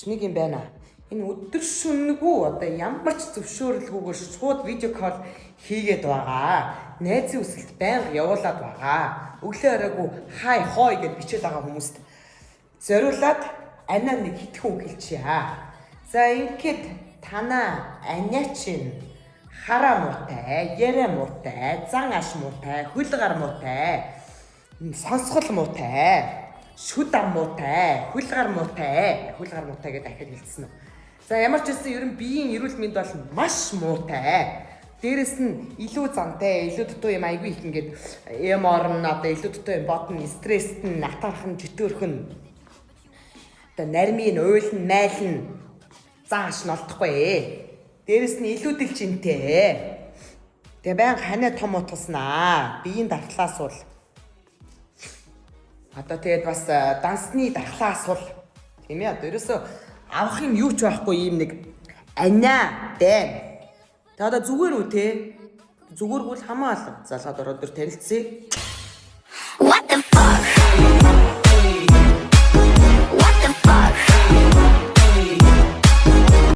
Нэг юм байна. Энэ өдөр шөнөгүй одоо ямар ч зөвшөөрлгүйгээр шууд видео кол хийгээд байгаа. Найзын үсэлт байнга явуулаад байгаа. Өглөө оройгүй хай хой гэж бичээд байгаа хүмүүст зориулаад анаа нэг хитгэн үг хэлчихье. За ингээд танаа аниа чинь хараа муутай, яриа муутай, зан аш муутай, хөл гар муутай, сонсгол муутай, шүд ам муутай, хөл гар муутай гэдээ дахиад хэлсэн үү. За ямар ч гэсэн ер нь биеийн эрүүл мэнд бол маш муутай. Дээрэс нь илүү зантай, илүү дутуу юм айгүй их ингээд юм орно, одоо илүү дутуу юм бодно, стресст нь, натаарх нь, жөтгөрх нь. Одоо нармийн уйлн, майлн зааш нь олдохгүй. Дээрэс нь илүү дэлжинтэй. Тэгээ баян ханаа том утгаснаа. Биеийн дархлаас бол одоо тэгээд бас дансны дархлаас бол тийм ээ одоо ерөөсөө авах юм юу ч байхгүй ийм нэг анаа байна. Тэгээд одоо зүгээр үү те? Зүгээргүй хамаалал залгаад ороод дөр танилцъя.